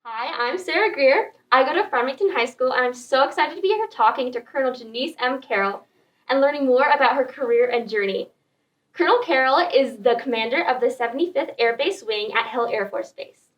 Hi, I'm Sarah Greer. I go to Farmington High School, and I'm so excited to be here talking to Colonel Janice M. Carroll and learning more about her career and journey. Colonel Carroll is the commander of the 75th Air Base Wing at Hill Air Force Base.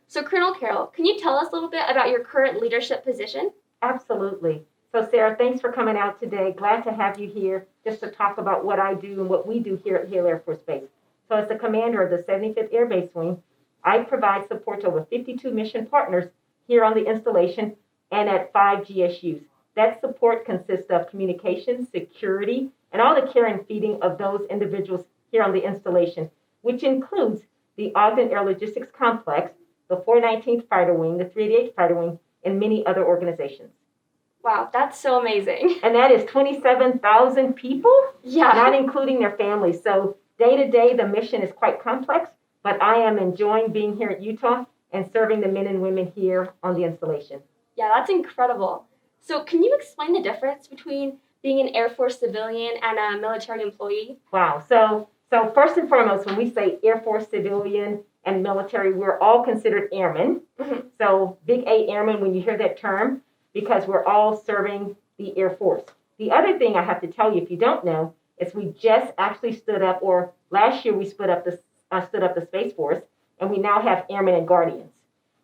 So, Colonel Carroll, can you tell us a little bit about your current leadership position? Absolutely. So, Sarah, thanks for coming out today. Glad to have you here just to talk about what I do and what we do here at Hill Air Force Base. So, as the commander of the 75th Air Base Wing, I provide support to over 52 mission partners here on the installation and at 5 GSUs. That support consists of communication, security, and all the care and feeding of those individuals here on the installation, which includes the Ogden Air Logistics Complex, the 419th Fighter Wing, the 388th Fighter Wing, and many other organizations. Wow, that's so amazing. And that is 27,000 people, Yeah. not including their families. So day to day, the mission is quite complex, but I am enjoying being here at Utah and serving the men and women here on the installation. Yeah, that's incredible. So, can you explain the difference between being an Air Force civilian and a military employee? Wow. So first and foremost, when we say Air Force civilian and military, we're all considered airmen. Mhm. So big A airmen when you hear that term, because we're all serving the Air Force. The other thing I have to tell you, if you don't know, is we just actually stood up, or last year we stood up the Space Force, and we now have airmen and guardians.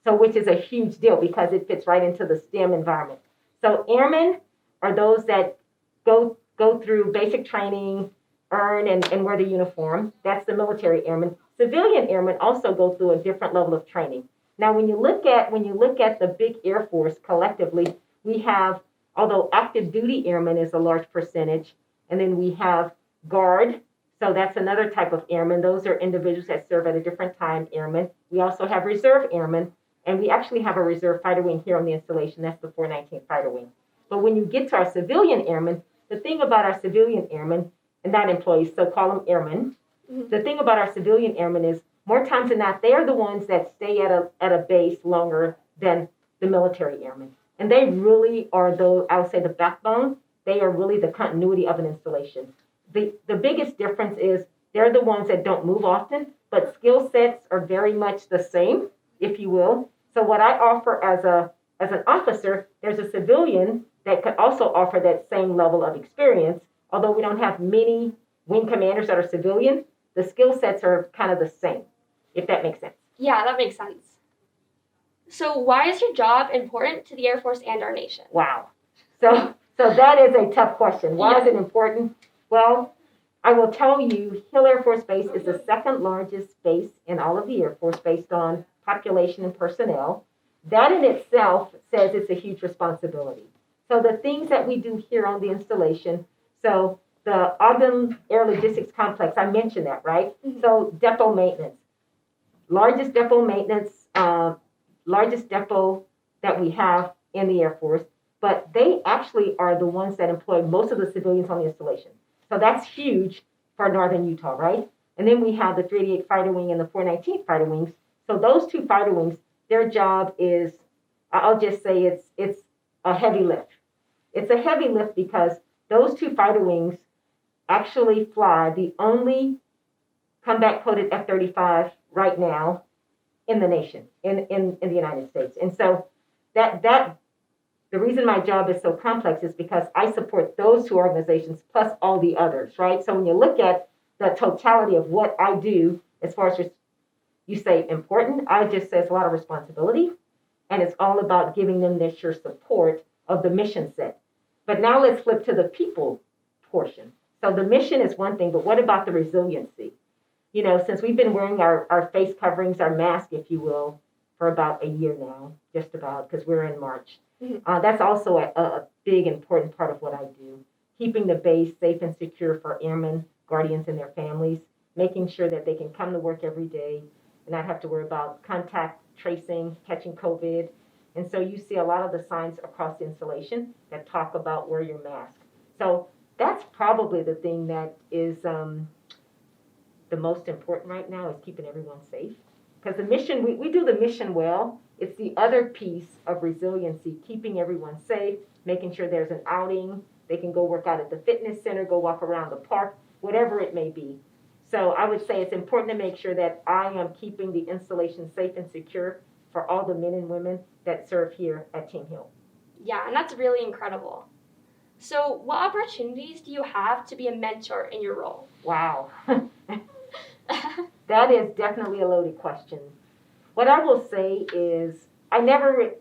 So which is a huge deal because it fits right into the STEM environment. So airmen are those that go through basic training, earn and wear the uniform. That's the military airmen. Civilian airmen also go through a different level of training. Now, when you look at the big Air Force collectively, we have, although active duty airmen is a large percentage, and then we have guard. So that's another type of airmen. Those are individuals that serve at a different time, airmen. We also have reserve airmen, and we actually have a reserve fighter wing here on the installation. That's the 419th Fighter Wing. But when you get to our civilian airmen, the thing about our civilian airmen, and not employees, so call them airmen, the thing about our civilian airmen is more times than not, they are the ones that stay at a base longer than the military airmen. And they really are, though, I would say, the backbone. They are really the continuity of an installation. The biggest difference is they're the ones that don't move often, but skill sets are very much the same, if you will. So what I offer as an officer, there's a civilian that could also offer that same level of experience. Although we don't have many wing commanders that are civilian, the skill sets are kind of the same, if that makes sense. Yeah, that makes sense. So, why is your job important to the Air Force and our nation? Wow. So that is a tough question. Why is it important? Well, I will tell you, Hill Air Force Base is the second largest base in all of the Air Force based on population and personnel. That in itself says it's a huge responsibility. So the things that we do here on the installation, so the Ogden Air Logistics Complex, I mentioned that, right? Mhm. So depot maintenance, largest depot maintenance, largest depot that we have in the Air Force, but they actually are the ones that employ most of the civilians on the installation. So that's huge for northern Utah, right? And then we have the 388 Fighter Wing and the 419th Fighter Wings. So those two fighter wings, their job is, I'll just say it's a heavy lift. It's a heavy lift because those two fighter wings actually fly the only combat coated F-35 right now in the nation, in the United States. And so that the reason my job is so complex is because I support those two organizations plus all the others, right? So when you look at the totality of what I do, as far as just, you say important, I just say it's a lot of responsibility, and it's all about giving them this sure support of the mission set. But now let's flip to the people portion. So the mission is one thing, but what about the resiliency? You know, since we've been wearing our face coverings, our mask, if you will, for about a year now, just about, because we're in March. Mhm. That's also a big, important part of what I do, keeping the base safe and secure for airmen, guardians, and their families, making sure that they can come to work every day and not have to worry about contact tracing, catching COVID. And so you see a lot of the signs across the installation that talk about wear your mask. So that's probably the thing that is the most important right now is keeping everyone safe. Because the mission, we do the mission well. It's the other piece of resiliency, keeping everyone safe, making sure there's an outing. They can go work out at the fitness center, go walk around the park, whatever it may be. So I would say it's important to make sure that I am keeping the installation safe and secure for all the men and women that serve here at Team Hill. Yeah, and that's really incredible. So, what opportunities do you have to be a mentor in your role? Wow. That is definitely a loaded question. What I will say is,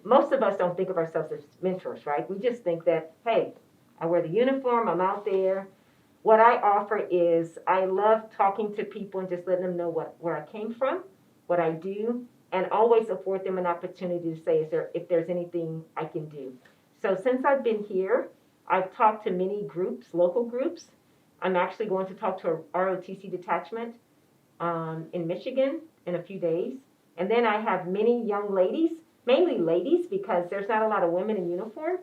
most of us don't think of ourselves as mentors, right? We just think that, hey, I wear the uniform, I'm out there. What I offer is, I love talking to people and just letting them know where I came from, what I do, and always afford them an opportunity to say, if there's anything I can do. So since I've been here, I've talked to many groups, local groups. I'm actually going to talk to a ROTC detachment in Michigan in a few days. And then I have many young ladies, mainly ladies, because there's not a lot of women in uniform.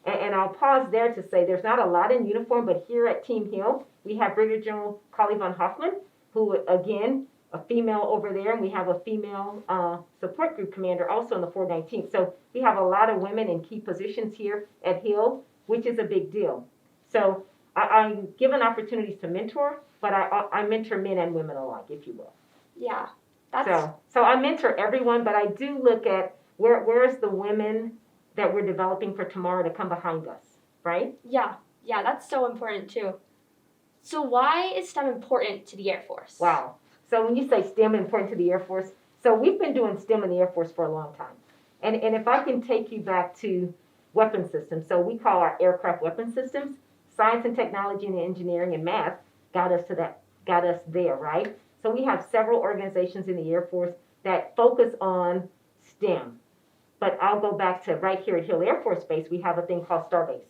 And I'll pause there to say there's not a lot in uniform, but here at Team Hill, we have Brigadier General Carly von Hoffman, who, again, a female over there, and we have a female support group commander also in the 419th. So we have a lot of women in key positions here at Hill, which is a big deal. So I'm given opportunities to mentor, but I mentor men and women alike, if you will. Yeah. So I mentor everyone, but I do look at where's the women that we're developing for tomorrow to come behind us, right? Yeah, that's so important too. So why is STEM important to the Air Force? Wow. So when you say STEM important to the Air Force, so we've been doing STEM in the Air Force for a long time. And if I can take you back to weapon systems, so we call our aircraft weapon systems, science and technology and engineering and math got us there, right? So we have several organizations in the Air Force that focus on STEM. But I'll go back to right here at Hill Air Force Base, we have a thing called Starbase.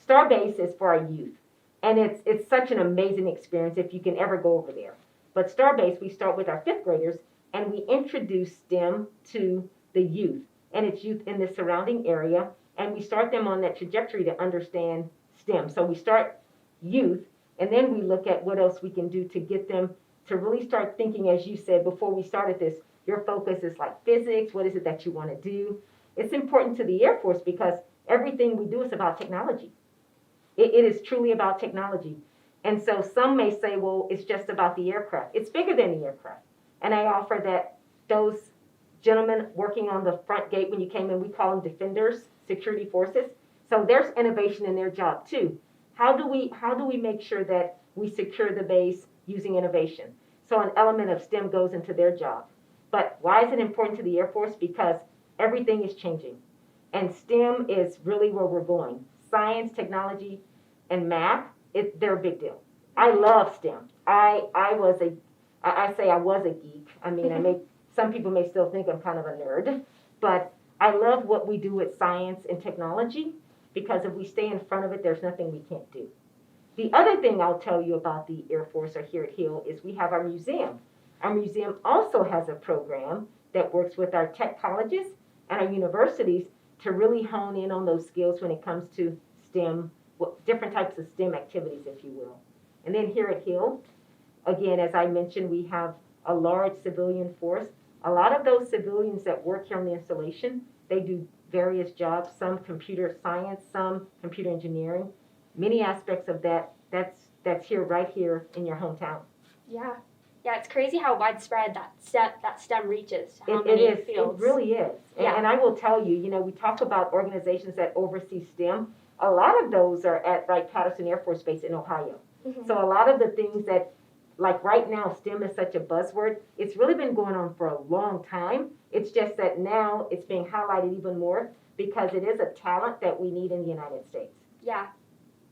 Starbase is for our youth. And it's such an amazing experience if you can ever go over there. But Starbase, we start with our 5th graders, and we introduce STEM to the youth, and it's youth in the surrounding area, and we start them on that trajectory to understand STEM. So we start youth, and then we look at what else we can do to get them to really start thinking, as you said before we started this, your focus is like physics, what is it that you want to do? It's important to the Air Force because everything we do is about technology. It is truly about technology. And so some may say, well, it's just about the aircraft. It's bigger than the aircraft. And I offer that those gentlemen working on the front gate when you came in, we call them defenders, security forces. So there's innovation in their job too. How do we make sure that we secure the base using innovation? So an element of STEM goes into their job. But why is it important to the Air Force? Because everything is changing. And STEM is really where we're going. Science, technology, and math, they're a big deal. I love STEM. I was a geek. I mean, some people may still think I'm kind of a nerd, but I love what we do with science and technology because if we stay in front of it, there's nothing we can't do. The other thing I'll tell you about the Air Force or here at Hill is we have our museum. Our museum also has a program that works with our tech colleges and our universities to really hone in on those skills when it comes to STEM, different types of STEM activities, if you will. And then here at Hill, again, as I mentioned, we have a large civilian force. A lot of those civilians that work here on the installation, they do various jobs, some computer science, some computer engineering. Many aspects of that's here, right here in your hometown. Yeah, it's crazy how widespread that STEM reaches. How many fields. It really is. Yeah. And I will tell you, we talk about organizations that oversee STEM. A lot of those are at Wright-Patterson Air Force Base in Ohio. Mm-hmm. So a lot of the things that, like right now, STEM is such a buzzword. It's really been going on for a long time. It's just that now it's being highlighted even more because it is a talent that we need in the United States. Yeah,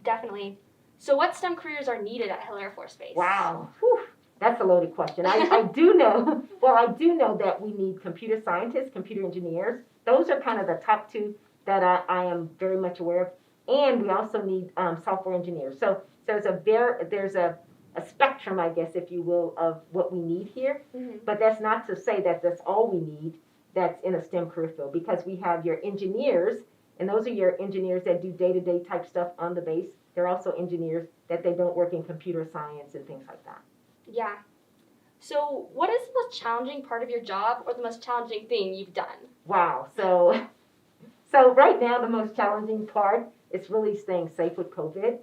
definitely. So what STEM careers are needed at Hill Air Force Base? Wow. Whew. That's a loaded question. I do know that we need computer scientists, computer engineers. Those are kind of the top two that I am very much aware of. And we also need software engineers. So there's a spectrum, I guess, if you will, of what we need here. Mm-hmm. But that's not to say that that's all we need that's in a STEM career field because we have your engineers, and those are your engineers that do day-to-day type stuff on the base. They're also engineers that they don't work in computer science and things like that. Yeah. So what is the most challenging part of your job or the most challenging thing you've done? Wow. So right now the most challenging part is really staying safe with COVID.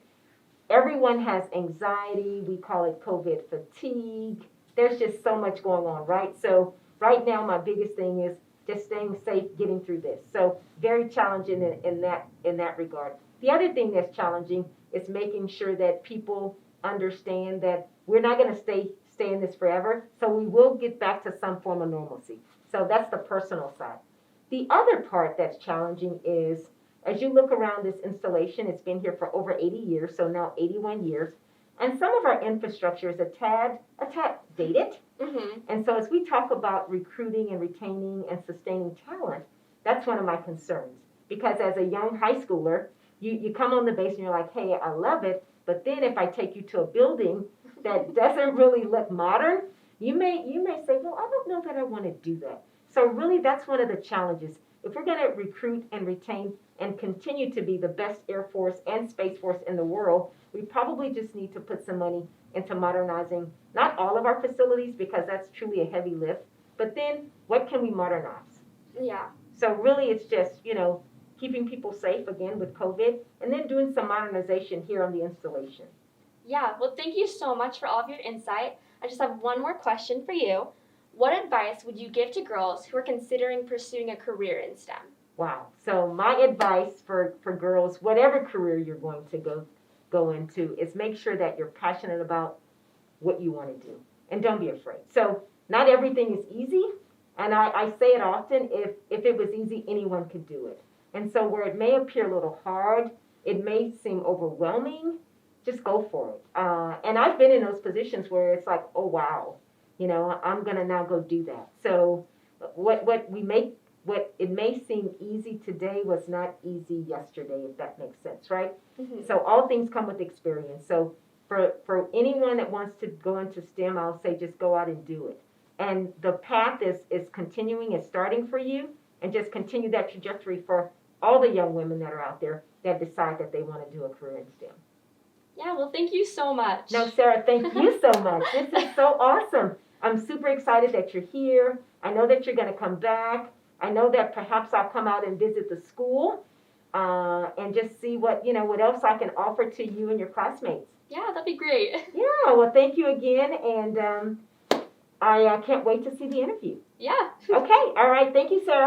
Everyone has anxiety. We call it COVID fatigue. There's just so much going on, right? So right now my biggest thing is just staying safe, getting through this. So very challenging in that regard. The other thing that's challenging is making sure that people understand that we're not going to stay in this forever. So we will get back to some form of normalcy. So that's the personal side. The other part that's challenging is as you look around this installation, it's been here for over 80 years, so now 81 years. And some of our infrastructure is a tad dated. Mm-hmm. And so as we talk about recruiting and retaining and sustaining talent, that's one of my concerns. Because as a young high schooler, you come on the base and you're like, hey, I love it. But then if I take you to a building that doesn't really look modern, you may say, well, I don't know that I want to do that. So really that's one of the challenges. If we're going to recruit and retain and continue to be the best Air Force and Space Force in the world, we probably just need to put some money into modernizing not all of our facilities because that's truly a heavy lift, but then what can we modernize? Yeah. So really it's just, keeping people safe again with COVID and then doing some modernization here on the installation. Yeah, well, thank you so much for all of your insight. I just have one more question for you. What advice would you give to girls who are considering pursuing a career in STEM? Wow. So my advice for girls, whatever career you're going to go into, is make sure that you're passionate about what you want to do. And don't be afraid. So not everything is easy. And I say it often, if it was easy, anyone could do it. And so where it may appear a little hard, it may seem overwhelming, just go for it. And I've been in those positions where it's like, oh, wow, I'm going to now go do that. So what it may seem easy today was not easy yesterday, if that makes sense, right? Mm-hmm. So all things come with experience. So for anyone that wants to go into STEM, I'll say just go out and do it. And the path is continuing, is starting for you, and just continue that trajectory for all the young women that are out there that decide that they want to do a career in STEM. Yeah, well, thank you so much. No, Sarah, thank you so much. This is so awesome. I'm super excited that you're here. I know that you're going to come back. I know that perhaps I'll come out and visit the school and just see what else I can offer to you and your classmates. Yeah, that'd be great. Yeah, well, thank you again, and I can't wait to see the interview. Yeah. Okay, all right. Thank you, Sarah.